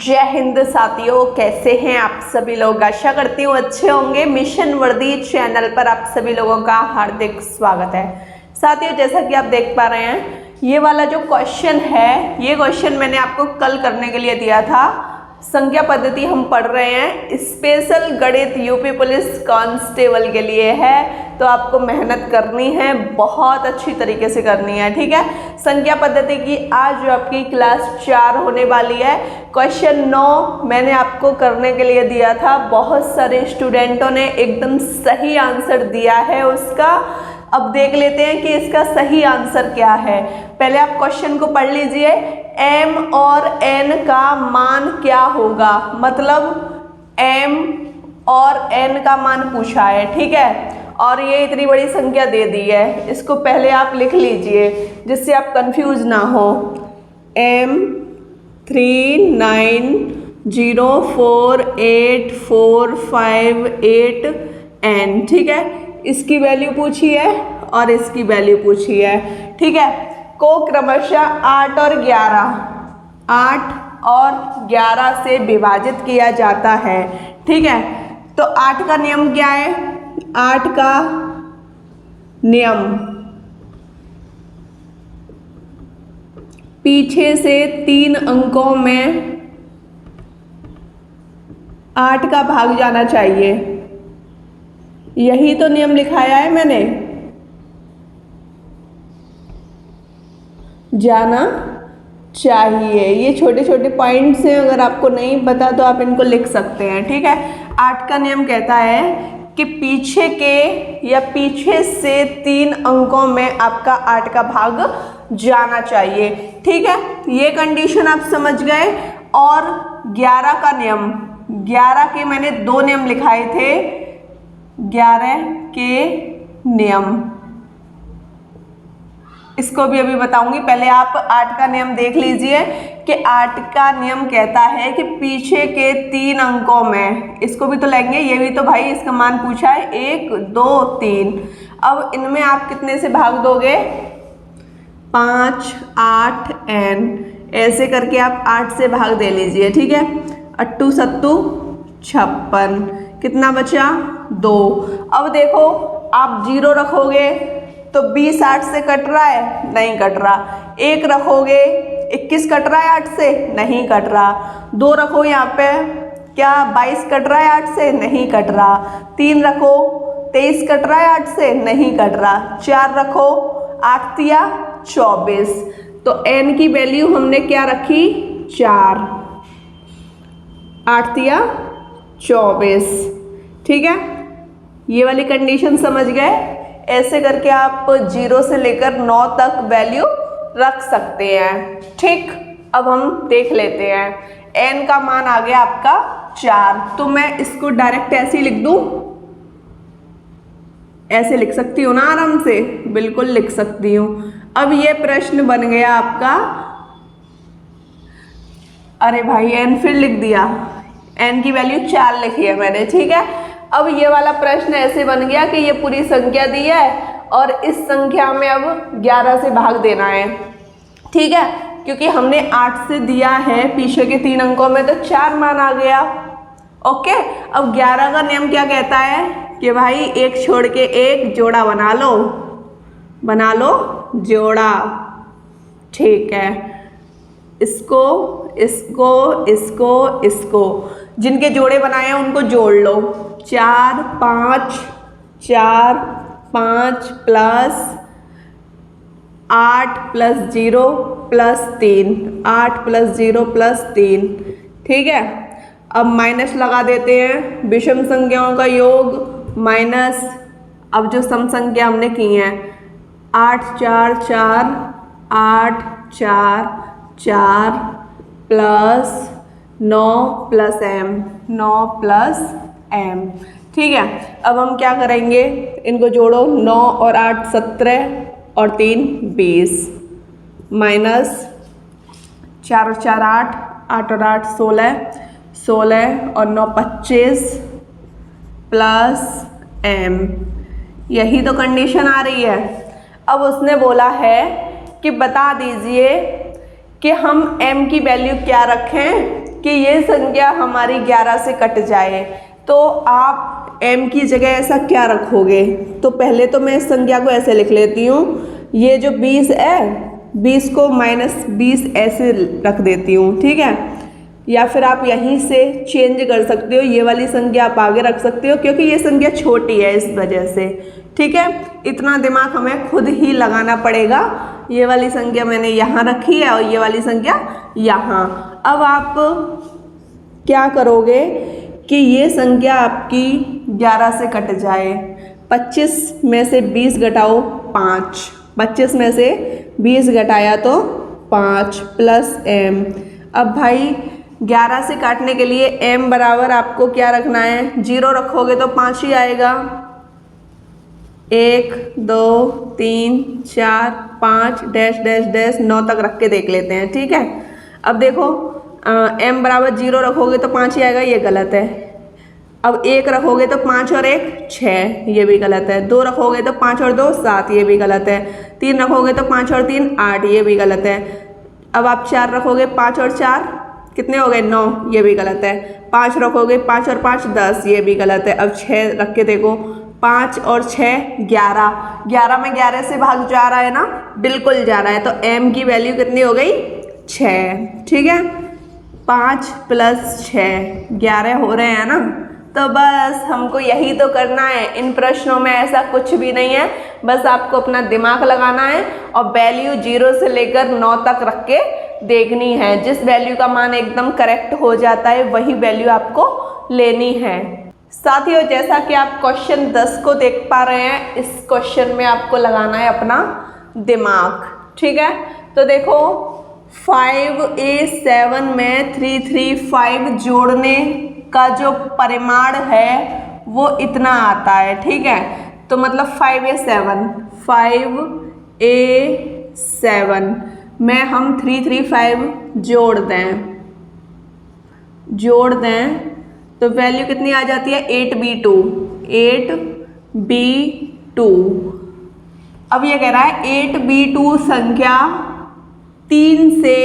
जय हिंद साथियों, कैसे हैं आप सभी लोग। आशा करती हूँ अच्छे होंगे। मिशन वर्दी चैनल पर आप सभी लोगों का हार्दिक स्वागत है। साथियों, जैसा कि आप देख पा रहे हैं, ये वाला जो क्वेश्चन है, ये क्वेश्चन मैंने आपको कल करने के लिए दिया था। संख्या पद्धति हम पढ़ रहे हैं, स्पेशल गणित यूपी पुलिस कांस्टेबल के लिए है, तो आपको मेहनत करनी है, बहुत अच्छी तरीके से करनी है। ठीक है, संख्या पद्धति की आज जो आपकी क्लास 4 होने वाली है। क्वेश्चन 9 मैंने आपको करने के लिए दिया था, बहुत सारे स्टूडेंटों ने एकदम सही आंसर दिया है उसका। अब देख लेते हैं कि इसका सही आंसर क्या है। पहले आप क्वेश्चन को पढ़ लीजिए। m और n का मान क्या होगा, मतलब m और n का मान पूछा है। ठीक है, और ये इतनी बड़ी संख्या दे दी है, इसको पहले आप लिख लीजिए जिससे आप कंफ्यूज ना हो। m 39048458 n। ठीक है, इसकी वैल्यू पूछी है और इसकी वैल्यू पूछी है। ठीक है, को क्रमशः 8 और 11 से विभाजित किया जाता है। ठीक है, तो 8 का नियम क्या है? 8 का नियम पीछे से 3 अंकों में 8 का भाग जाना चाहिए। यही तो नियम लिखाया है मैंने, जाना चाहिए। ये छोटे छोटे पॉइंट्स हैं, अगर आपको नहीं पता तो आप इनको लिख सकते हैं। ठीक है, 8 का नियम कहता है कि पीछे के या पीछे से 3 अंकों में आपका 8 का भाग जाना चाहिए। ठीक है, ये कंडीशन आप समझ गए। और 11 का नियम, 11 के मैंने 2 नियम लिखाए थे। 11 के नियम, इसको भी अभी बताऊंगी। पहले आप 8 का नियम देख लीजिए कि 8 का नियम कहता है कि पीछे के 3 अंकों में, इसको भी तो लेंगे, ये भी तो भाई इसका मान पूछा है, 1 2 3। अब इनमें आप कितने से भाग दोगे? 5 8 n, ऐसे करके आप 8 से भाग दे लीजिए। ठीक है, 8 सत्तू 56, कितना बचा? 2। अब देखो, आप 0 रखोगे तो 20 8 से कट रहा है? नहीं कट रहा। 1 रखोगे, 21 कट रहा है 8 से? नहीं कट रहा। 2 रखो यहाँ पे, क्या 22 कट रहा है 8 से? नहीं कट रहा। 3 रखो, 23 कट रहा है 8 से? नहीं कट रहा। 4 रखो, 8 तिया 24। तो n की वैल्यू हमने क्या रखी? 4। 8 तिया 24। ठीक है, ये वाली कंडीशन समझ गए। ऐसे करके आप 0 से लेकर 9 तक वैल्यू रख सकते हैं। ठीक, अब हम देख लेते हैं। n का मान आ गया आपका 4, तो मैं इसको डायरेक्ट ऐसे ही लिख दूं। ऐसे लिख सकती हूँ ना, आराम से, बिल्कुल लिख सकती हूँ। अब ये प्रश्न बन गया आपका, अरे भाई n फिर लिख दिया, n की वैल्यू 4 लिखी है मैंने। ठीक है, अब ये वाला प्रश्न ऐसे बन गया कि ये पूरी संख्या दी है और इस संख्या में अब 11 से भाग देना है। ठीक है, क्योंकि हमने 8 से दिया है पीछे के 3 अंकों में, तो 4 मान आ गया। ओके, अब 11 का नियम क्या कहता है कि भाई एक छोड़ के एक जोड़ा बना लो, बना लो जोड़ा। ठीक है, इसको इसको इसको इसको, जिनके जोड़े बनाए हैं उनको जोड़ लो। 4 5 4 5 plus 8 plus 0 plus 3, 8 plus 0 plus 3। ठीक है, अब माइनस लगा देते हैं, विषम संख्याओं का योग माइनस, अब जो सम संख्या हमने की हैं, 8 4 4 8 4 4 plus 9 plus m, 9 plus m। ठीक है, अब हम क्या करेंगे, इनको जोड़ो। 9 और 8 17 और 3 20, माइनस 4 और 4 8, 8 और 8 16, 16 और 9 25 प्लस m। यही तो कंडीशन आ रही है। अब उसने बोला है कि बता दीजिए कि हम m की वैल्यू क्या रखें कि ये संख्या हमारी 11 से कट जाए, तो आप m की जगह ऐसा क्या रखोगे? तो पहले तो मैं इस संख्या को ऐसे लिख लेती हूँ, ये जो 20 है 20 को -20 ऐसे रख देती हूँ, ठीक है। या फिर आप यहीं से चेंज कर सकते हो, ये वाली संख्या आप आगे रख सकते हो क्योंकि ये संख्या छोटी है इस वजह से, ठीक है। इतना दिमाग हमें खुद ही लगाना पड़ेगा। ये वाली संख्या मैंने यहाँ रखी है और ये वाली संख्या यहाँ। अब आप क्या करोगे कि ये संख्या आपकी 11 से कट जाए, 25 में से 20 घटाओ 5, 25 में से 20 घटाया तो 5 प्लस m। अब भाई 11 से काटने के लिए m बराबर आपको क्या रखना है? 0 रखोगे तो 5 ही आएगा। 1 2 3 4 5 डैश डैश डैश 9 तक रख के देख लेते हैं, ठीक है। अब देखो m बराबर 0 रखोगे तो 5 ही आएगा, ये गलत है। अब 1 रखोगे तो 5 और 1 6, ये भी गलत है। 2 रखोगे तो 5 और 2 7, ये भी गलत है। 3 रखोगे तो 5 और 3 8, ये भी गलत है। अब आप 4 रखोगे, 5 और 4 कितने हो गए? 9, ये भी गलत है। 5 रखोगे, 5 और 5 10, ये भी गलत है। अब 6 रख के देखो, 5 और 6 11, 11 में 11 से भाग जा रहा है ना? बिल्कुल जा रहा है। तो m की वैल्यू कितनी हो गई? 6, ठीक है। 5 प्लस 6 11 हो रहे हैं ना? तो बस हमको यही तो करना है। इन प्रश्नों में ऐसा कुछ भी नहीं है, बस आपको अपना दिमाग लगाना है और वैल्यू 0 से लेकर 9 तक रख के देखनी है। जिस वैल्यू का मान एकदम करेक्ट हो जाता है वही वैल्यू आपको लेनी है। साथियों, जैसा कि आप क्वेश्चन 10 को देख पा रहे हैं, इस क्वेश्चन में आपको लगाना है अपना दिमाग, ठीक है। तो देखो 5a7 में 335 जोड़ने का जो परिमाण है वो इतना आता है, ठीक है। तो मतलब 5a7 में हम 335 जोड़ दें तो वैल्यू कितनी आ जाती है? 8b2। अब ये कह रहा है 8b2 संख्या 3 से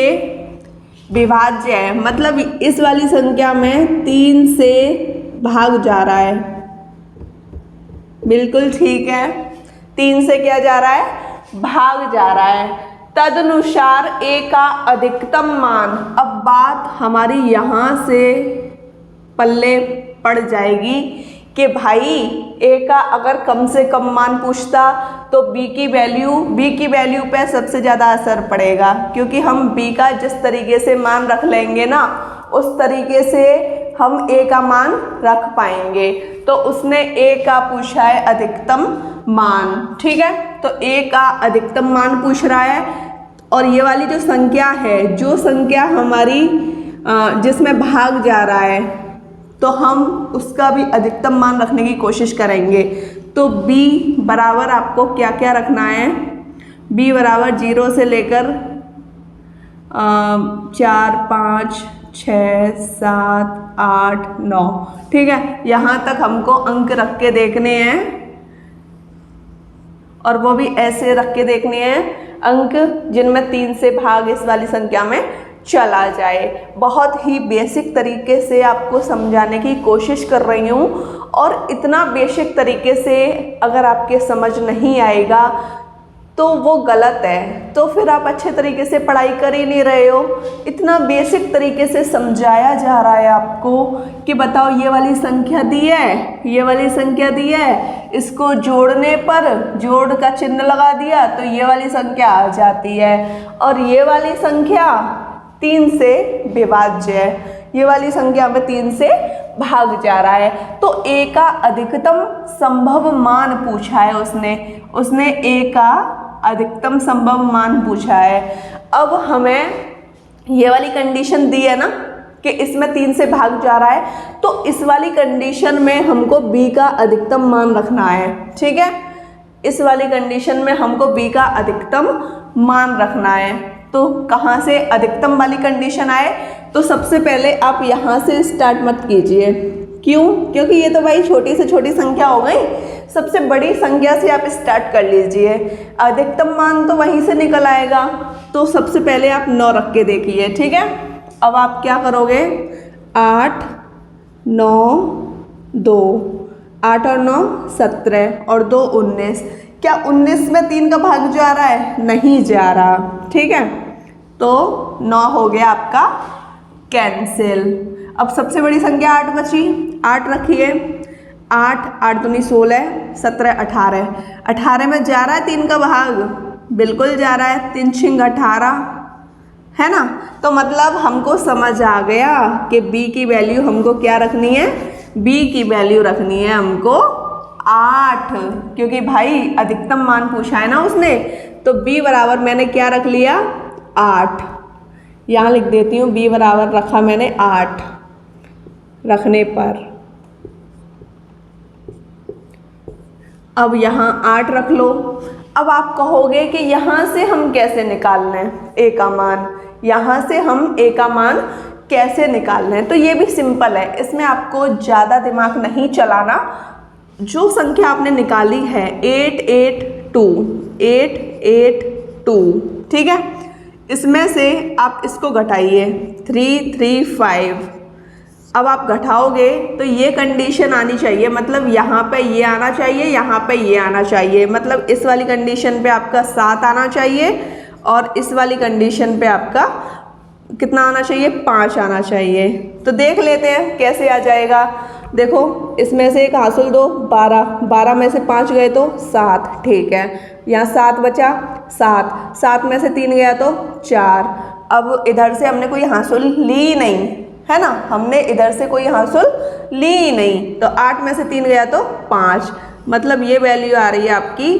विभाज्य है, मतलब इस वाली संख्या में 3 से भाग जा रहा है। बिल्कुल ठीक है, 3 से क्या जा रहा है? भाग जा रहा है। तदनुसार a का अधिकतम मान, अब बात हमारी यहाँ से पल्ले पड़ जाएगी कि भाई a का अगर कम से कम मान पूछता तो b की वैल्यू पे सबसे ज़्यादा असर पड़ेगा, क्योंकि हम b का जिस तरीके से मान रख लेंगे ना उस तरीके से हम a का मान रख पाएंगे। तो उसने a का पूछा है अधिकतम मान, ठीक है। तो a का अधिकतम मान पूछ रहा है और ये वाली जो संख्या है, जो संख्या हमारी जिसमें भाग जा रहा है, तो हम उसका भी अधिकतम मान रखने की कोशिश करेंगे। तो b बराबर आपको क्या क्या रखना है? b बराबर 0 से लेकर 4 5 6 7 8 9, ठीक है। यहाँ तक हमको अंक रख के देखने हैं और वो भी ऐसे रख के देखने हैं अंक जिनमें 3 से भाग इस वाली संख्या में चला जाए। बहुत ही बेसिक तरीके से आपको समझाने की कोशिश कर रही हूँ और इतना बेसिक तरीके से अगर आपके समझ नहीं आएगा तो वो गलत है, तो फिर आप अच्छे तरीके से पढ़ाई कर ही नहीं रहे हो। इतना बेसिक तरीके से समझाया जा रहा है आपको कि बताओ ये वाली संख्या दी है, ये वाली संख्या दी है, इसको जोड़ने पर जोड़ का चिन्ह लगा दिया तो ये वाली संख्या आ जाती है, और ये वाली संख्या 3 से विभाज्य है, ये वाली संख्या में 3 से भाग जा रहा है। तो a का अधिकतम संभव मान पूछा है उसने a का अधिकतम संभव मान पूछा है। अब हमें ये वाली कंडीशन दी है ना कि इसमें 3 से भाग जा रहा है, तो इस वाली कंडीशन में हमको b का अधिकतम मान रखना है, ठीक है। इस वाली कंडीशन में हमको b का अधिकतम मान रखना है। तो कहाँ से अधिकतम वाली कंडीशन आए? तो सबसे पहले आप यहाँ से स्टार्ट मत कीजिए। क्यों? क्योंकि ये तो भाई छोटी से छोटी संख्या हो गई, सबसे बड़ी संख्या से आप स्टार्ट कर लीजिए, अधिकतम मान तो वहीं से निकल आएगा। तो सबसे पहले आप 9 रख के देखिए, ठीक है। अब आप क्या करोगे, 8 9 2, 8 और 9 17 और 2 19। क्या 19 में 3 का भाग जा रहा है? नहीं जा रहा, ठीक है। तो 9 हो गया आपका कैंसिल। अब सबसे बड़ी संख्या 8 बची, 8 रखिए। 8 8 दूनी 16, 17 18, 18 में जा रहा है 3 का भाग? बिल्कुल जा रहा है, 3 छिंग 18, है ना। तो मतलब हमको समझ आ गया कि b की वैल्यू हमको क्या रखनी है, b की वैल्यू रखनी है हमको 8, क्योंकि भाई अधिकतम मान पूछा है ना उसने। तो b बराबर मैंने क्या रख लिया, 8। यहाँ लिख देती हूँ, b बराबर रखा मैंने 8। रखने पर अब यहाँ 8 रख लो। अब आप कहोगे कि यहाँ से हम कैसे निकाल लें a का मान, यहाँ से हम a का मान कैसे निकाल लें? तो ये भी सिंपल है, इसमें आपको ज़्यादा दिमाग नहीं चलाना। जो संख्या आपने निकाली है 882, 882, ठीक है, इसमें से आप इसको घटाइए 335। अब आप घटाओगे तो ये कंडीशन आनी चाहिए, मतलब यहाँ पे ये आना चाहिए, यहाँ पे ये आना चाहिए, मतलब इस वाली कंडीशन पे आपका 7 आना चाहिए और इस वाली कंडीशन पे आपका कितना आना चाहिए, 5 आना चाहिए। तो देख लेते हैं कैसे आ जाएगा। देखो इसमें से एक हासिल दो, 12, 12 में से 5 गए तो 7, ठीक है। यहाँ 7 बचा, 7, 7 में से 3 गया तो 4। अब इधर से हमने कोई हासिल ली नहीं, है ना, हमने इधर से कोई हासिल ली नहीं, तो 8 में से 3 गया तो 5, मतलब ये वैल्यू आ रही है आपकी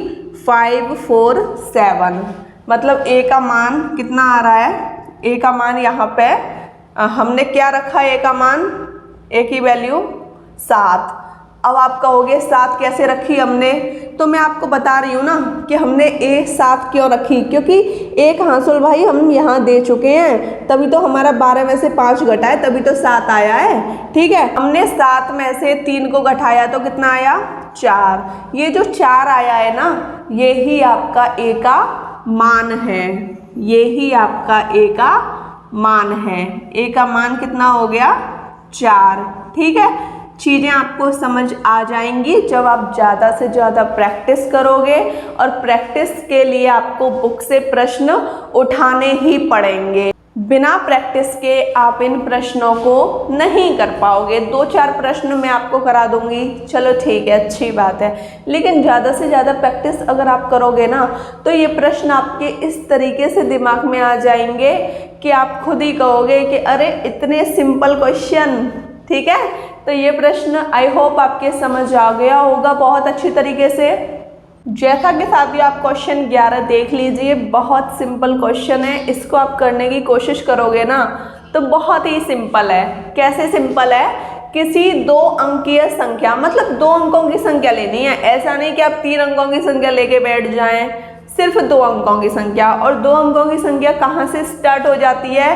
547। मतलब a का मान कितना आ रहा है, a का मान यहाँ पे हमने क्या रखा है, a का मान, a की वैल्यू 7। अब आप कहोगे 7 कैसे रखी हमने, तो मैं आपको बता रही हूँ ना कि हमने a 7 क्यों रखी, क्योंकि एक हासिल भाई हम यहाँ दे चुके हैं, तभी तो हमारा 12 में से 5 घटा है, तभी तो 7 आया है, ठीक है। हमने 7 में से 3 को घटाया तो कितना आया, 4। ये जो 4 आया है ना, ये ही आपका a का मान है, ये ही आपका a का मान है। a का मान कितना हो गया, 4, ठीक है। चीज़ें आपको समझ आ जाएंगी जब आप ज़्यादा से ज़्यादा प्रैक्टिस करोगे, और प्रैक्टिस के लिए आपको बुक से प्रश्न उठाने ही पड़ेंगे। बिना प्रैक्टिस के आप इन प्रश्नों को नहीं कर पाओगे। 2-4 प्रश्न मैं आपको करा दूंगी, चलो ठीक है, अच्छी बात है, लेकिन ज़्यादा से ज़्यादा प्रैक्टिस अगर आप करोगे ना, तो ये प्रश्न आपके इस तरीके से दिमाग में आ जाएंगे कि आप खुद ही कहोगे कि अरे इतने सिंपल क्वेश्चन, ठीक है। तो ये प्रश्न आई होप आपके समझ आ गया होगा बहुत अच्छी तरीके से। जैसा कि साथियों आप क्वेश्चन 11 देख लीजिए, बहुत सिंपल क्वेश्चन है, इसको आप करने की कोशिश करोगे ना तो बहुत ही सिंपल है। कैसे सिंपल है, किसी 2 अंकीय संख्या, मतलब 2 अंकों की संख्या लेनी है, ऐसा नहीं कि आप 3 अंकों की संख्या लेके बैठ जाएं, सिर्फ 2 अंकों की संख्या। और 2 अंकों की संख्या कहाँ से स्टार्ट हो जाती है,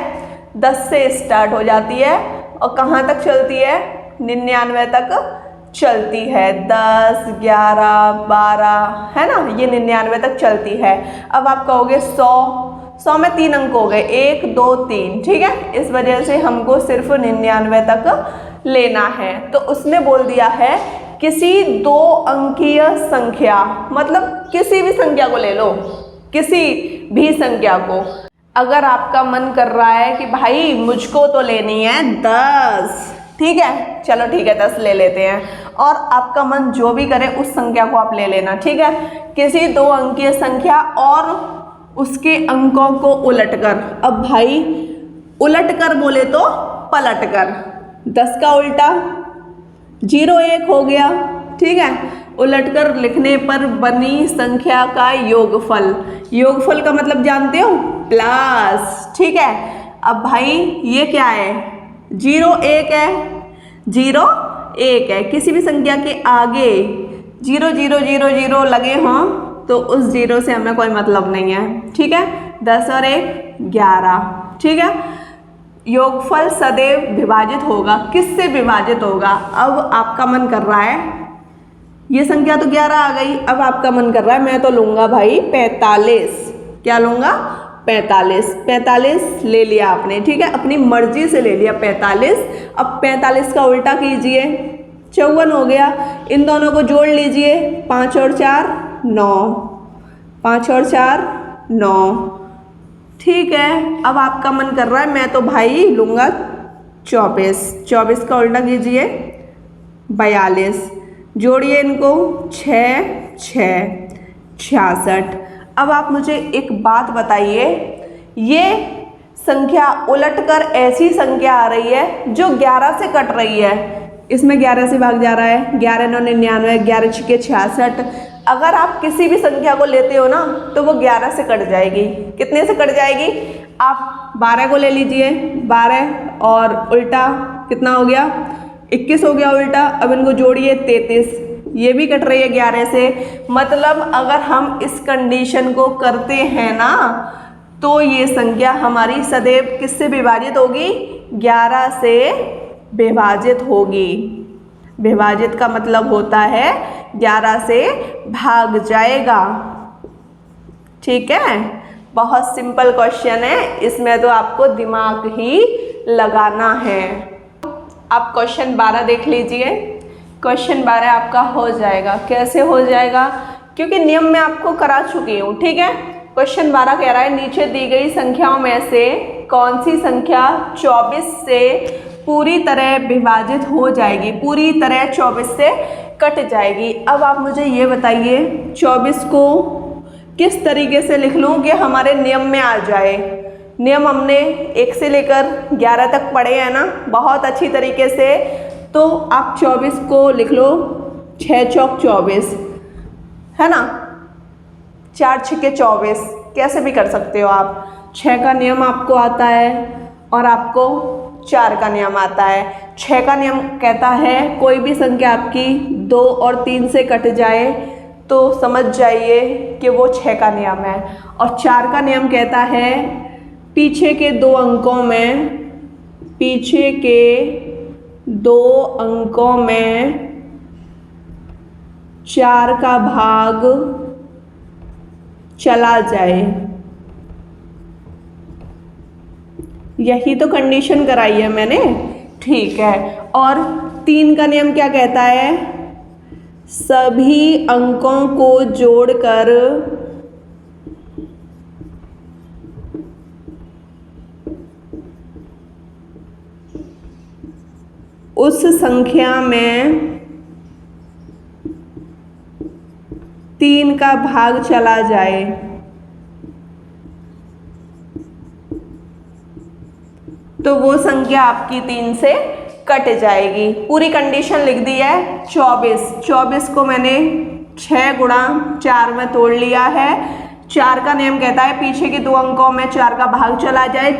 10 से स्टार्ट हो जाती है, और कहाँ तक चलती है, 99 तक चलती है। 10, 11, 12, है ना, ये 99 तक चलती है। अब आप कहोगे 100 में 3 अंक हो गए, 1 2 3, ठीक है। इस वजह से हमको सिर्फ 99 तक लेना है। तो उसने बोल दिया है किसी 2 अंकीय संख्या, मतलब किसी भी संख्या को ले लो, किसी भी संख्या को। अगर आपका मन कर रहा है कि भाई मुझको तो लेनी है 10, ठीक है, चलो ठीक है 10 ले लेते हैं, और आपका मन जो भी करे उस संख्या को आप ले लेना, ठीक है। किसी 2 अंकीय संख्या और उसके अंकों को उलटकर, अब भाई उलटकर बोले तो पलटकर, 10 का उल्टा 0 1 हो गया, ठीक है। उलटकर लिखने पर बनी संख्या का योगफल, योगफल का मतलब जानते हो, प्लस, ठीक है। अब भाई ये क्या है, 0 1 है, 0 1 है, किसी भी संख्या के आगे 0 0 0 0 लगे हों तो उस 0 से हमें कोई मतलब नहीं है, ठीक है। 10 और 1 11, ठीक है। योगफल सदैव विभाजित होगा, किससे विभाजित होगा। अब आपका मन कर रहा है, ये संख्या तो 11 आ गई, अब आपका मन कर रहा है मैं तो लूँगा भाई 45, क्या लूँगा 45, 45 ले लिया आपने, ठीक है, अपनी मर्जी से ले लिया 45। अब 45 का उल्टा कीजिए, 54 हो गया। इन दोनों को जोड़ लीजिए, 5 और 4 9, 5 और 4 9, ठीक है। अब आपका मन कर रहा है मैं तो भाई लूँगा 24, 24 का उल्टा कीजिए 42, जोड़िए इनको 6 6 66। अब आप मुझे एक बात बताइए, ये संख्या उलटकर ऐसी संख्या आ रही है जो 11 से कट रही है, इसमें 11 से भाग जा रहा है, 11 9 99, 11 6 66। अगर आप किसी भी संख्या को लेते हो ना तो वो 11 से कट जाएगी। कितने से कट जाएगी? आप 12 को ले लीजिए, 12 और उल्टा कितना हो गया? 21 हो गया उल्टा। अब इनको जोड़िए 33, ये भी कट रही है 11 से। मतलब अगर हम इस कंडीशन को करते हैं ना तो ये संख्या हमारी सदैव किससे विभाजित होगी? 11 से विभाजित होगी। विभाजित का मतलब होता है 11 से भाग जाएगा, ठीक है। बहुत सिंपल क्वेश्चन है, इसमें तो आपको दिमाग ही लगाना है। आप क्वेश्चन 12 देख लीजिए। क्वेश्चन 12 आपका हो जाएगा। कैसे हो जाएगा? क्योंकि नियम में आपको करा चुकी हूँ, ठीक है। क्वेश्चन 12 कह रहा है नीचे दी गई संख्याओं में से कौन सी संख्या 24 से पूरी तरह विभाजित हो जाएगी, पूरी तरह 24 से कट जाएगी। अब आप मुझे ये बताइए 24 को किस तरीके से लिख लूँ कि हमारे नियम में आ जाए। नियम हमने 1 से लेकर 11 तक पढ़े हैं ना बहुत अच्छी तरीके से। तो आप 24 को लिख लो 6 चौक 24, है ना, 4 छक्के 24, कैसे भी कर सकते हो आप। 6 का नियम आपको आता है और आपको 4 का नियम आता है। 6 का नियम कहता है कोई भी संख्या आपकी 2 और 3 से कट जाए तो समझ जाइए कि वो 6 का नियम है। और 4 का नियम कहता है पीछे के 2 अंकों में, पीछे के 2 अंकों में 4 का भाग चला जाए। यही तो कंडीशन कराई है मैंने, ठीक है। और 3 का नियम क्या कहता है? सभी अंकों को जोड़कर उस संख्या में 3 का भाग चला जाए। तो वो संख्या आपकी 3 से कट जाएगी। पूरी कंडीशन लिख दी है। 24 को मैंने 6 गुणा 4 में तोड़ लिया है। 4 का नियम कहता है पीछे के 2 अंकों में 4 का भाग चला जाए।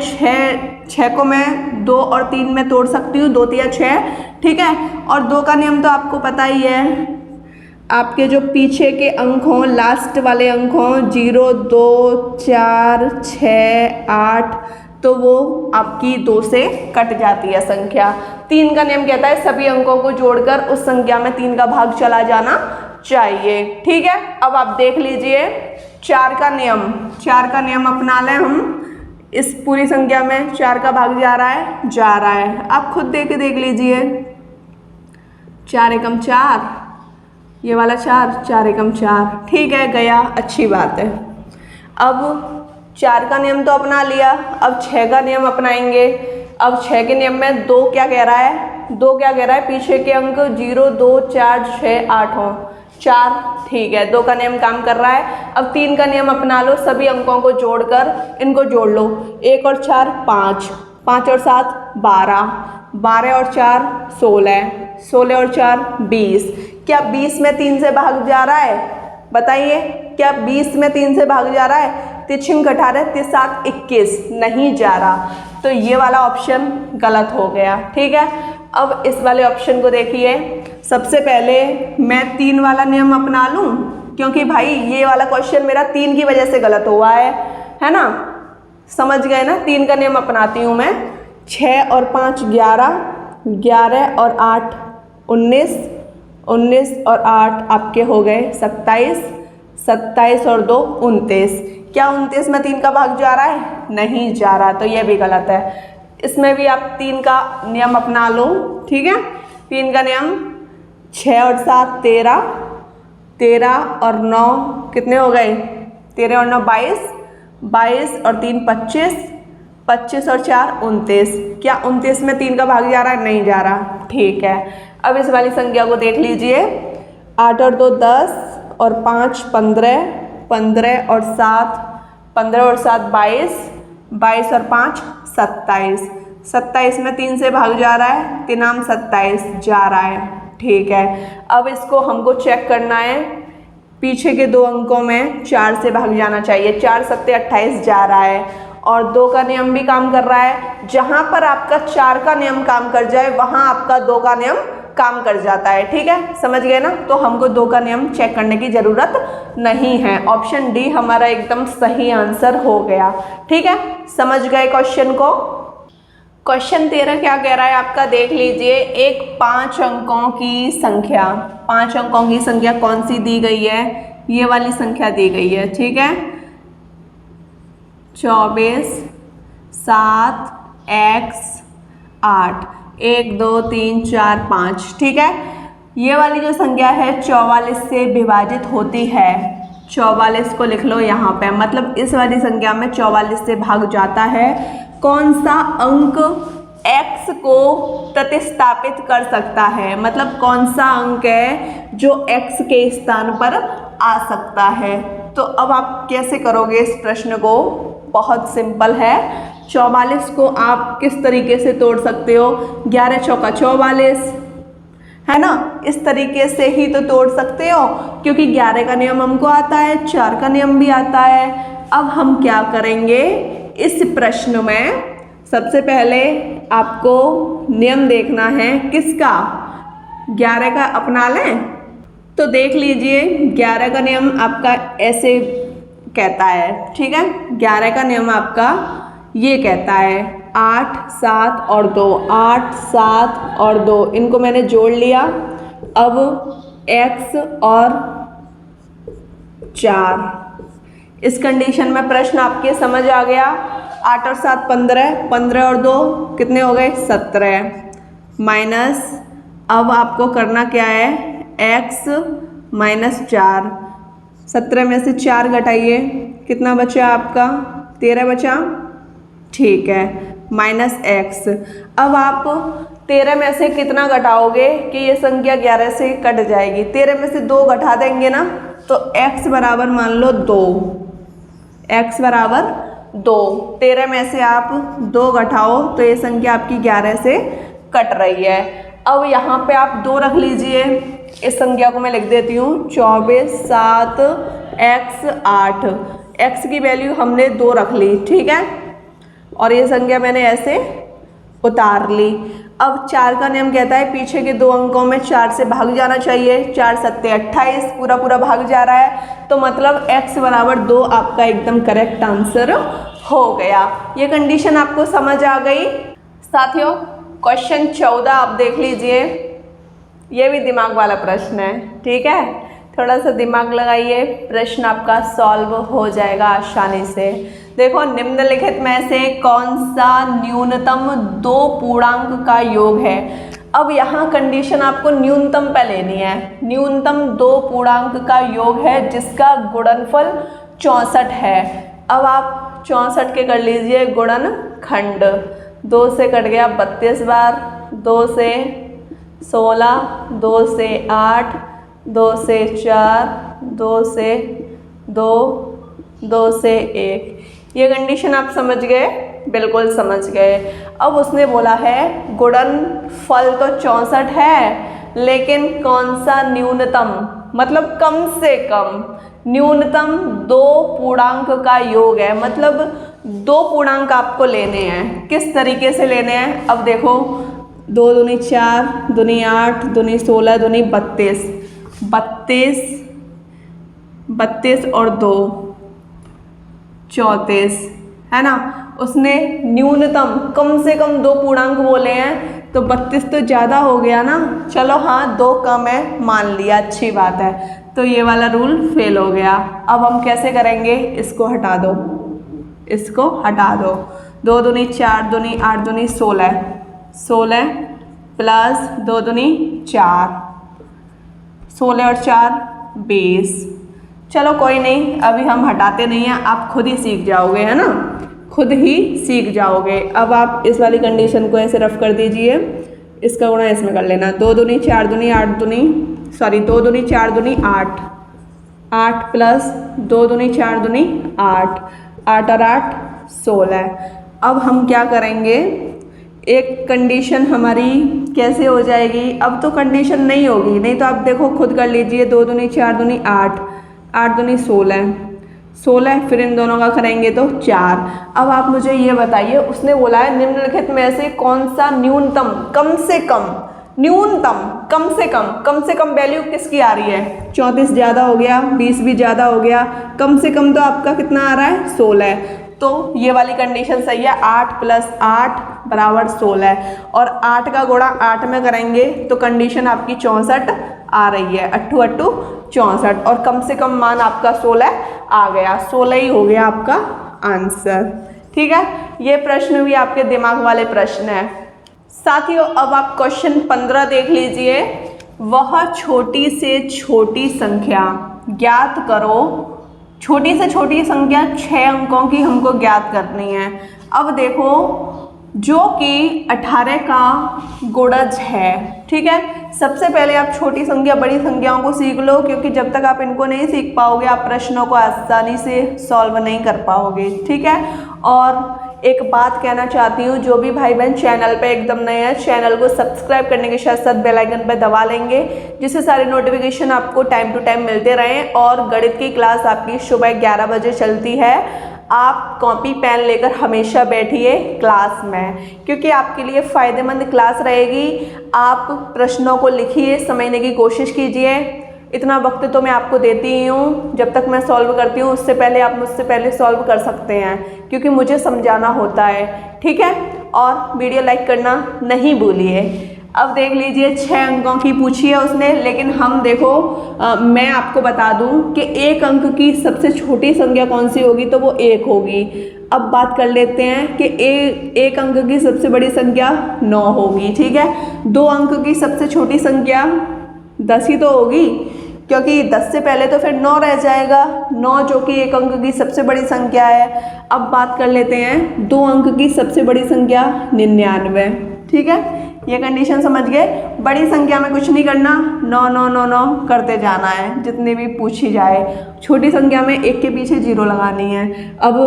6 को मैं 2 और 3 में तोड़ सकती हूँ, 2 3 6, ठीक है। और 2 का नियम तो आपको पता ही है, आपके जो पीछे के अंक हों, लास्ट वाले अंक हों 0 2 4 6 8, तो वो आपकी 2 से कट जाती है संख्या। 3 का नियम कहता है सभी अंकों को जोड़कर उस संख्या में 3 का भाग चला जाना चाहिए, ठीक है। अब आप देख लीजिए 4 का नियम, 4 का नियम अपना लें हम। इस पूरी संख्या में 4 का भाग जा रहा है, आप खुद देख लीजिए। 4 एकम 4, ये वाला 4, 4 एकम 4, ठीक है, गया, अच्छी बात है। अब 4 का नियम तो अपना लिया, अब 6 का नियम अपनाएंगे। अब 6 के नियम में 2 क्या कह रहा है? 2 क्या कह रहा है? पीछे के अंक 0 2 4 6 8 हों, 4, ठीक है, 2 का नियम काम कर रहा है। अब 3 का नियम अपना लो, सभी अंकों को जोड़कर इनको जोड़ लो। 1 और 4 5, 5 और 7 12, 12 और 4 16, 16 और 4 20। क्या 20 में 3 से भाग जा रहा है? बताइए, क्या 20 में 3 से भाग जा रहा है? 3 18 3 7 21, नहीं जा रहा। तो ये वाला ऑप्शन गलत हो गया, ठीक है। अब इस वाले ऑप्शन को देखिए। सबसे पहले मैं 3 वाला नियम अपना लूँ, क्योंकि भाई ये वाला क्वेश्चन मेरा 3 की वजह से गलत हुआ है ना, समझ गए ना। 3 का नियम अपनाती हूँ मैं। 6 और 5 11, 11 और 8 19, 19 और 8 आपके हो गए 27, 27 और 2 29। क्या 29 में 3 का भाग जा रहा है? नहीं जा रहा, तो ये भी गलत है। इसमें भी आप 3 का नियम अपना लो, ठीक है। 3 का नियम, 6 और 7 13, 13 और 9 कितने हो गए? 13 और 9 22, 22 और 3 25, 25 और 4 29। क्या 29 में 3 का भाग जा रहा है? नहीं जा रहा, ठीक है। अब इस वाली संख्या को देख लीजिए, 8 और 2 10 और 5 15, 15 और 7 15 और 7 22, 22 और 5 27, 27 में 3 से भाग जा रहा है, 3 27 जा रहा है, ठीक है। अब इसको हमको चेक करना है, पीछे के 2 अंकों में 4 से भाग जाना चाहिए। 4 7 28 जा रहा है और 2 का नियम भी काम कर रहा है। जहाँ पर आपका 4 का नियम काम कर जाए वहाँ आपका 2 का नियम काम कर जाता है, ठीक है, समझ गए ना। तो हमको 2 का नियम चेक करने की ज़रूरत नहीं है। ऑप्शन डी हमारा एकदम सही आंसर हो गया, ठीक है। समझ गए क्वेश्चन को। क्वेश्चन 13 क्या कह रहा है आपका, देख लीजिए। एक 5 अंकों की संख्या, 5 अंकों की संख्या कौन सी दी गई है? ये वाली संख्या दी गई है, ठीक है। 24 7 x 8 1 2 3 4 5, ठीक है। ये वाली जो संख्या है 44 से विभाजित होती है। 44 को लिख लो यहाँ पे, मतलब इस वाली संख्या में 44 से भाग जाता है। कौन सा अंक x को प्रतिस्थापित कर सकता है? मतलब कौन सा अंक है जो x के स्थान पर आ सकता है? तो अब आप कैसे करोगे इस प्रश्न को? बहुत सिंपल है। 44 को आप किस तरीके से तोड़ सकते हो? 11 चौका 44 है ना, इस तरीके से ही तो तोड़ सकते हो, क्योंकि 11 का नियम हमको आता है, 4 का नियम भी आता है। अब हम क्या करेंगे इस प्रश्न में, सबसे पहले आपको नियम देखना है किसका? 11 का अपना लें। तो देख लीजिए, 11 का नियम आपका ऐसे कहता है, ठीक है। 11 का नियम आपका ये कहता है 8 7 और 2, 8 7 और 2, इनको मैंने जोड़ लिया। अब x और 4, इस कंडीशन में प्रश्न आपके समझ आ गया। 8 और 7 15, 15 और 2 कितने हो गए? 17 माइनस, अब आपको करना क्या है? x माइनस 4, 17 में से 4 घटाइए, कितना बचा आपका? 13 बचा, ठीक है, माइनस x। अब आप 13 में से कितना घटाओगे कि ये संख्या 11 से कट जाएगी? 13 में से 2 घटा देंगे ना, तो x बराबर मान लो 2, x बराबर 2। 13 में से आप 2 घटाओ तो ये संख्या आपकी 11 से कट रही है। अब यहाँ पे आप 2 रख लीजिए, इस संख्या को मैं लिख देती हूँ 24 7 x 8, x की वैल्यू हमने 2 रख ली, ठीक है, और ये संख्या मैंने ऐसे उतार ली। अब 4 का नियम कहता है पीछे के 2 अंकों में 4 से भाग जाना चाहिए। 4 7 28, पूरा पूरा भाग जा रहा है, तो मतलब x बराबर 2 आपका एकदम करेक्ट आंसर हो गया। ये कंडीशन आपको समझ आ गई साथियों। क्वेश्चन 14 आप देख लीजिए, ये भी दिमाग वाला प्रश्न है, ठीक है, थोड़ा सा दिमाग लगाइए, प्रश्न आपका सॉल्व हो जाएगा आसानी से। देखो, निम्नलिखित में से कौन सा न्यूनतम 2 पूर्णांक का योग है? अब यहाँ कंडीशन आपको न्यूनतम पे लेनी है। न्यूनतम 2 पूर्णांक का योग है जिसका गुणनफल 64 है। अब आप 64 के कर लीजिए गुणनखंड। 2 से कट गया 32 बार, 2 से 16, 2 से 8, 2 से 4, 2 से 2, 2 से 1। ये कंडीशन आप समझ गए? बिल्कुल समझ गए। अब उसने बोला है गुणनफल तो 64 है, लेकिन कौन सा न्यूनतम, मतलब कम से कम न्यूनतम 2 पूर्णांक का योग है। मतलब 2 पूर्णांक आपको लेने हैं। किस तरीके से लेने हैं? अब देखो, 2 दूनी 4, दूनी 8, दूनी 16, दूनी 32, 32 और 2 34, है ना। उसने न्यूनतम कम से कम 2 पूर्णांक बोले हैं, तो 32 तो ज़्यादा हो गया ना। चलो हाँ, 2 कम है मान लिया, अच्छी बात है। तो ये वाला रूल फेल हो गया। अब हम कैसे करेंगे, इसको हटा दो, इसको हटा दो। 2 दूनी 4 दूनी 8 दूनी 16, 16 प्लस 2 दूनी 4, 16 और 4 20। चलो कोई नहीं, अभी हम हटाते नहीं हैं, आप खुद ही सीख जाओगे, है ना, खुद ही सीख जाओगे। अब आप इस वाली कंडीशन को ऐसे रफ कर दीजिए, इसका गुणा इसमें कर लेना। 2 दूनी 4 दूनी 8 दूनी 2 दूनी 4 दूनी 8, 8 प्लस 2 दूनी 4 दूनी 8, 8 और 8 16। अब हम क्या करेंगे, एक कंडीशन हमारी कैसे हो जाएगी, अब तो कंडीशन नहीं होगी, नहीं तो आप देखो खुद कर लीजिए। 2 दूनी 4 दूनी 8, 8 दूनी 16, 16 फिर इन दोनों का करेंगे तो 4। अब आप मुझे ये बताइए, उसने बोला है निम्नलिखित में से कौन सा न्यूनतम, कम से कम, न्यूनतम कम से कम वैल्यू किसकी आ रही है। 34 ज़्यादा हो गया, 20 भी ज़्यादा हो गया, कम से कम तो आपका कितना आ रहा है 16। तो ये वाली कंडीशन सही है। 8 प्लस 8 बराबर 16 और 8 का गुणा 8 में करेंगे तो कंडीशन आपकी 64 आ रही है। 8 8 64 और कम से कम मान आपका 16 आ गया। 16 ही हो गया आपका आंसर। ठीक है, ये प्रश्न भी आपके दिमाग वाले प्रश्न है। साथियों अब आप क्वेश्चन 15 देख लीजिए। वह छोटी से छोटी संख्या ज्ञात करो। छोटी से छोटी संख्या 6 अंकों की हमको ज्ञात करनी है। अब देखो जो कि 18 का गुणज है। ठीक है, सबसे पहले आप छोटी संख्या बड़ी संख्याओं को सीख लो, क्योंकि जब तक आप इनको नहीं सीख पाओगे आप प्रश्नों को आसानी से सॉल्व नहीं कर पाओगे। ठीक है, और एक बात कहना चाहती हूँ, जो भी भाई बहन चैनल पे एकदम नए हैं, चैनल को सब्सक्राइब करने के साथ साथ बेल आइकन पे दबा लेंगे, जिससे सारे नोटिफिकेशन आपको टाइम टू टाइम मिलते रहें। और गणित की क्लास आपकी सुबह 11 बजे चलती है। आप कॉपी पेन लेकर हमेशा बैठिए क्लास में, क्योंकि आपके लिए फ़ायदेमंद क्लास रहेगी। आप प्रश्नों को लिखिए, समझने की कोशिश कीजिए। इतना वक्त तो मैं आपको देती ही हूँ, जब तक मैं सॉल्व करती हूँ उससे पहले आप मुझसे पहले सॉल्व कर सकते हैं, क्योंकि मुझे समझाना होता है। ठीक है, और वीडियो लाइक करना नहीं भूलिए। अब देख लीजिए 6 अंकों की पूछी है उसने, लेकिन हम देखो मैं आपको बता दूं कि 1 अंक की सबसे छोटी संख्या कौन सी होगी, तो वो 1 होगी। अब बात कर लेते हैं कि 1 अंक की सबसे बड़ी संख्या 9 होगी। ठीक है, 2 अंक की सबसे छोटी संख्या 10 ही तो होगी, क्योंकि 10 से पहले तो फिर 9 रह जाएगा। 9 जो कि 1 अंक की सबसे बड़ी संख्या है। अब बात कर लेते हैं 2 अंक की सबसे बड़ी संख्या 99। ठीक है, ये कंडीशन समझ गए। बड़ी संख्या में कुछ नहीं करना, 9 9 9 9 करते जाना है जितनी भी पूछी जाए। छोटी संख्या में 1 के पीछे 0 लगानी है। अब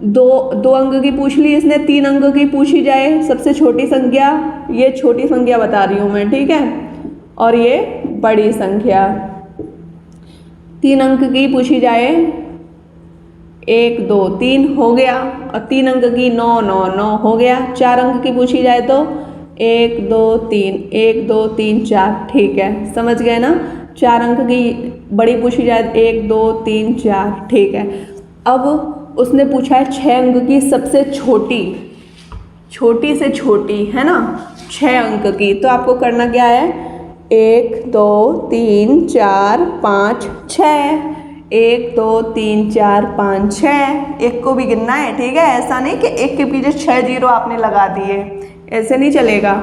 दो अंक की पूछ ली इसने, 3 अंक की पूछी जाए सबसे छोटी संख्या, ये छोटी संख्या बता रही हूँ मैं। ठीक है, और ये बड़ी संख्या 3 अंक की पूछी जाए, 1 2 3 हो गया, और 3 अंक की 9 9 9 हो गया। 4 अंक की पूछी जाए तो 1 2 3 1 2 3 4। ठीक है, समझ गए ना। 4 अंक की बड़ी पूछी जाए 1 2 3 4। ठीक है, अब उसने पूछा है 6 अंक की सबसे छोटी, छोटी से छोटी है ना, 6 अंक की। तो आपको करना क्या है, 1 2 3 4 5 6, 1 2 3 4 5 6, 1 को भी गिनना है। ठीक है, ऐसा नहीं कि 1 के पीछे 6 0 आपने लगा दिए, ऐसे नहीं चलेगा।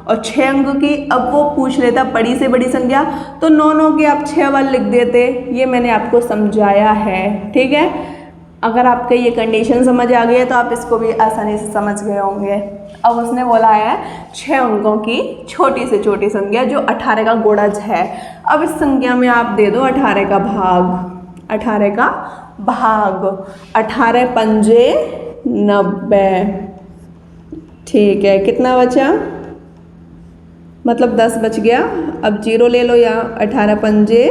और 6 अंक की अब वो पूछ लेता बड़ी से बड़ी संख्या, तो 9 9 के आप 6 बार लिख देते। ये मैंने आपको समझाया है। ठीक है, अगर आपके ये कंडीशन समझ आ गई है तो आप इसको भी आसानी से समझ गए होंगे। अब उसने बोला है 6 अंकों की छोटी से छोटी संख्या जो 18 का गुणज है। अब इस संख्या में आप दे दो 18 का भाग, 18 का भाग, 18 पंजे 90। ठीक है, कितना बचा, मतलब 10 बच गया। अब 0 ले लो यहाँ, 18 पंजे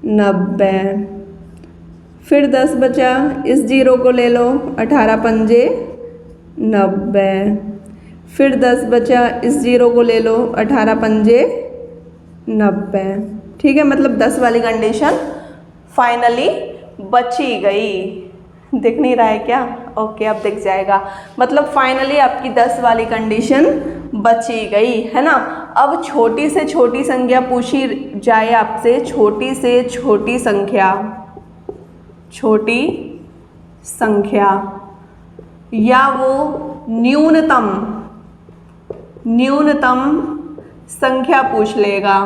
90, फिर 10 बचा, इस 0 को ले लो, 18 पंजे 90, फिर 10 बचा, इस 0 को ले लो, 18 पंजे 90। ठीक है, मतलब 10 वाली कंडीशन फाइनली बची गई। दिख नहीं रहा है क्या, ओके, अब दिख जाएगा। मतलब फाइनली आपकी 10 वाली कंडीशन बची गई है ना। अब छोटी से छोटी संख्या पूछी जाए आपसे, छोटी से छोटी संख्या, छोटी संख्या या वो न्यूनतम संख्या पूछ लेगा,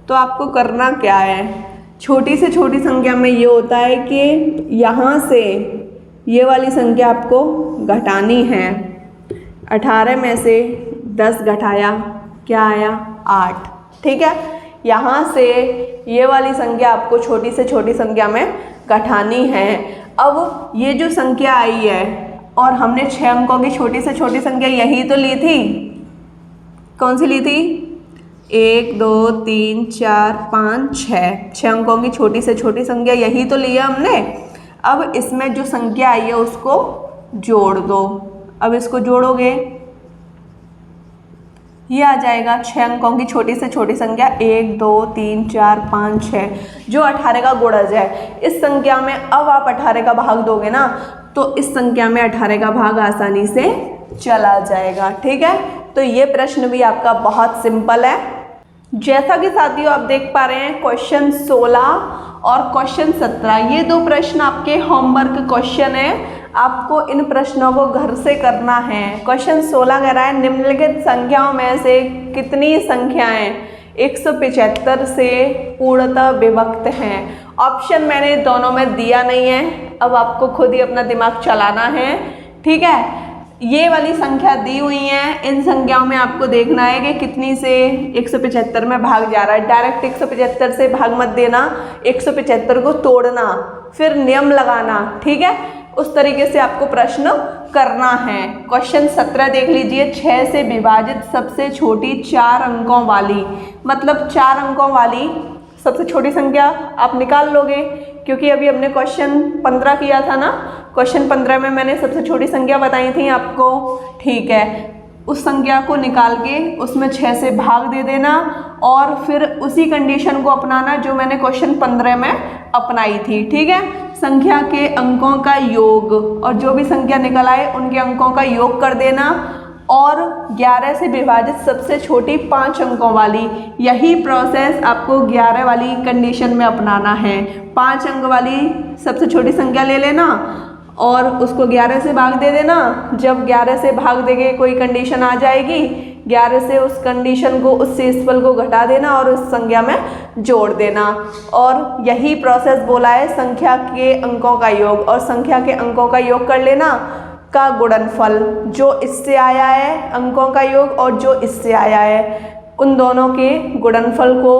तो आपको करना क्या है? छोटी से छोटी संख्या में ये होता है कि यहाँ से ये वाली संख्या आपको घटानी है। 18 में से 10 घटाया, क्या आया? 8। ठीक है, यहाँ से ये वाली संख्या आपको छोटी से छोटी संख्या में घटानी है। अब ये जो संख्या आई है, और हमने 6 अंकों की छोटी से छोटी संख्या यही तो ली थी। कौन सी ली थी? 1 2 3 4 5 6 अंकों की छोटी से छोटी संख्या यही तो लिया हमने। अब इसमें जो संख्या आई है उसको जोड़ दो। अब इसको जोड़ोगे, ये आ जाएगा 6 अंकों की छोटी से छोटी संख्या 1 2 3 4 5 6, जो 18 का गुणज है। इस संख्या में अब आप 18 का भाग दोगे ना, तो इस संख्या में 18 का भाग आसानी से चला जाएगा। ठीक है, तो ये प्रश्न भी आपका बहुत सिंपल है। जैसा कि साथियों आप देख पा रहे हैं, क्वेश्चन 16 और क्वेश्चन 17 ये 2 प्रश्न आपके होमवर्क क्वेश्चन है। आपको इन प्रश्नों को घर से करना है। क्वेश्चन 16 कह रहा है, निम्नलिखित संख्याओं में से कितनी संख्याएं 175 से पूर्णतः विभक्त हैं? ऑप्शन मैंने दोनों में दिया नहीं है, अब आपको खुद ही अपना दिमाग चलाना है। ठीक है, ये वाली संख्या दी हुई है, इन संख्याओं में आपको देखना है कि कितनी से 175 में भाग जा रहा है। डायरेक्ट 175 से भाग मत देना, 175 को तोड़ना, फिर नियम लगाना। ठीक है, उस तरीके से आपको प्रश्न करना है। क्वेश्चन 17 देख लीजिए, 6 से विभाजित सबसे छोटी 4 अंकों वाली, मतलब 4 अंकों वाली सबसे छोटी संख्या आप निकाल लोगे, क्योंकि अभी हमने क्वेश्चन 15 किया था ना। क्वेश्चन 15 में मैंने सबसे छोटी संख्या बताई थी आपको। ठीक है, उस संख्या को निकाल के उसमें 6 से भाग दे देना, और फिर उसी कंडीशन को अपनाना जो मैंने क्वेश्चन 15 में अपनाई थी। ठीक है, संख्या के अंकों का योग, और जो भी संख्या निकल आए उनके अंकों का योग कर देना, और 11 से विभाजित सबसे छोटी 5 अंकों वाली, यही प्रोसेस आपको 11 वाली कंडीशन में अपनाना है। 5 अंक वाली सबसे छोटी संख्या ले लेना और उसको 11 से भाग दे देना। जब 11 से भाग देके कोई कंडीशन आ जाएगी, 11 से उस कंडीशन को, उस शेषफल को घटा देना और उस संख्या में जोड़ देना। और यही प्रोसेस बोला है संख्या के अंकों का योग, और संख्या के अंकों का योग कर लेना का गुणनफल, जो इससे आया है अंकों का योग और जो इससे आया है, उन दोनों के गुणनफल को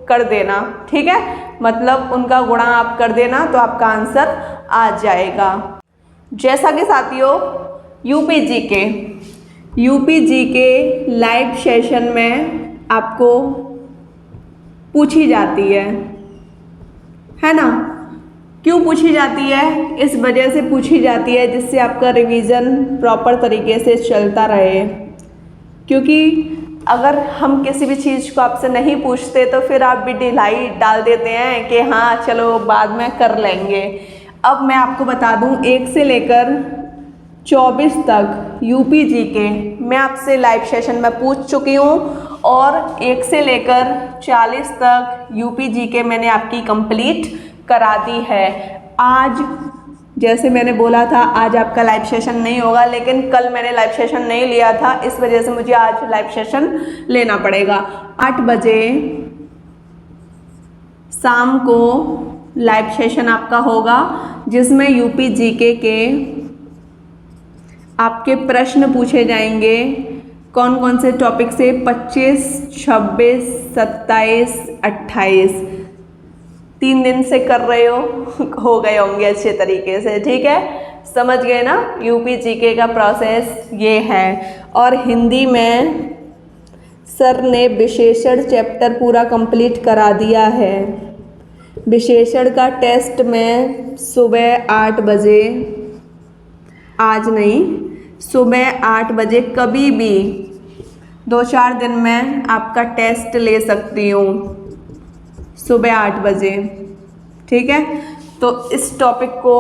कर देना। ठीक है, मतलब उनका गुणा आप कर देना तो आपका आंसर आ जाएगा। जैसा कि साथियों यूपी जीके लाइव सेशन में आपको पूछी जाती है ना। क्यों पूछी जाती है? इस वजह से पूछी जाती है जिससे आपका रिवीजन प्रॉपर तरीके से चलता रहे, क्योंकि अगर हम किसी भी चीज़ को आपसे नहीं पूछते तो फिर आप भी ढिलाई डाल देते हैं कि हाँ चलो बाद में कर लेंगे। अब मैं आपको बता दूं, 1 से लेकर 24 तक यूपी जीके मैं आपसे लाइव सेशन में पूछ चुकी हूँ, और 1 से लेकर 40 तक यूपी जीके मैंने आपकी कंप्लीट करा दी है। आज जैसे मैंने बोला था आज आपका लाइव सेशन नहीं होगा, लेकिन कल मैंने लाइव सेशन नहीं लिया था, इस वजह से मुझे आज लाइव सेशन लेना पड़ेगा। 8 बजे शाम को लाइव सेशन आपका होगा, जिसमें यूपी जीके के आपके प्रश्न पूछे जाएंगे। कौन कौन से टॉपिक से? 25, 26, 27, 28। 3 दिन से कर रहे हो गए होंगे अच्छे तरीके से। ठीक है, समझ गए ना? यूपी जीके का प्रोसेस ये है। और हिंदी में सर ने विशेषण चैप्टर पूरा कंप्लीट करा दिया है। विशेषण का टेस्ट में सुबह 8 बजे, आज नहीं, सुबह 8 बजे कभी भी 2-4 दिन में आपका टेस्ट ले सकती हूँ, सुबह 8 बजे। ठीक है, तो इस टॉपिक को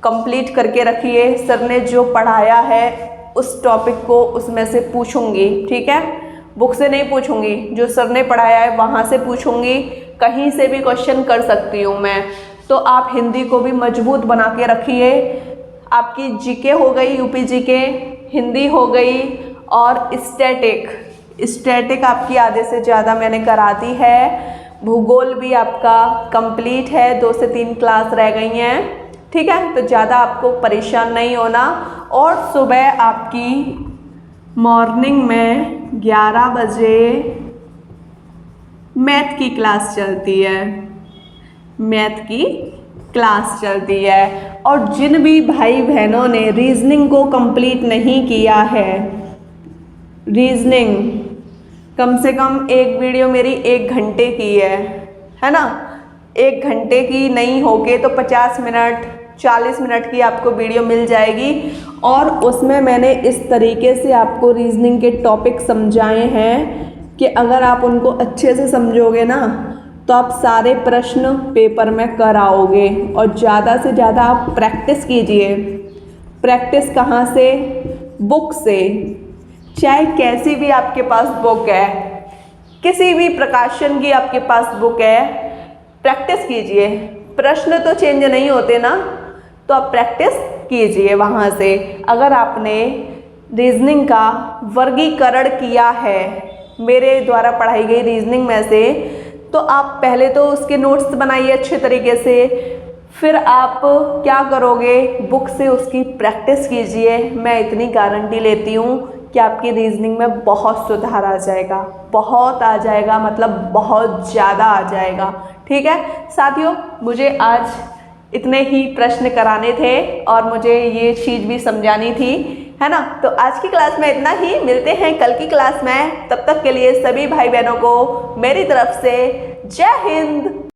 कंप्लीट करके रखिए। सर ने जो पढ़ाया है उस टॉपिक को उसमें से पूछूंगी, ठीक है। बुक से नहीं पूछूंगी, जो सर ने पढ़ाया है वहाँ से पूछूंगी। कहीं से भी क्वेश्चन कर सकती हूँ मैं। तो आप हिंदी को भी मजबूत बना के रखिए। आपकी जीके हो गई, यूपी जीके, हिंदी हो गई और स्टैटिक आपकी आधे से ज़्यादा मैंने करा दी है। भूगोल भी आपका कंप्लीट है, 2 से 3 क्लास रह गई हैं, ठीक है। तो ज़्यादा आपको परेशान नहीं होना। और सुबह आपकी मॉर्निंग में 11 बजे मैथ की क्लास चलती है, मैथ की क्लास चलती है। और जिन भी भाई बहनों ने रीजनिंग को कंप्लीट नहीं किया है, रीजनिंग कम से कम एक वीडियो मेरी 1 घंटे की है ना। 1 घंटे की नहीं होके तो 50 मिनट 40 मिनट की आपको वीडियो मिल जाएगी। और उसमें मैंने इस तरीके से आपको रीजनिंग के टॉपिक समझाए हैं कि अगर आप उनको अच्छे से समझोगे ना तो आप सारे प्रश्न पेपर में कराओगे। और ज़्यादा से ज़्यादा आप प्रैक्टिस कीजिए। प्रैक्टिस कहाँ से? बुक से। चाहे कैसी भी आपके पास बुक है, किसी भी प्रकाशन की आपके पास बुक है, प्रैक्टिस कीजिए। प्रश्न तो चेंज नहीं होते ना, तो आप प्रैक्टिस कीजिए वहाँ से। अगर आपने रीजनिंग का वर्गीकरण किया है मेरे द्वारा पढ़ाई गई रीजनिंग में से, तो आप पहले तो उसके नोट्स बनाइए अच्छे तरीके से। फिर आप क्या करोगे, बुक से उसकी प्रैक्टिस कीजिए। मैं इतनी गारंटी लेती हूँ कि आपकी रीजनिंग में बहुत सुधार आ जाएगा, बहुत आ जाएगा, मतलब बहुत ज़्यादा आ जाएगा, ठीक है। साथियों, मुझे आज इतने ही प्रश्न कराने थे और मुझे ये चीज़ भी समझानी थी, है ना। तो आज की क्लास में इतना ही। मिलते हैं कल की क्लास में। तब तक के लिए सभी भाई बहनों को मेरी तरफ से जय हिंद।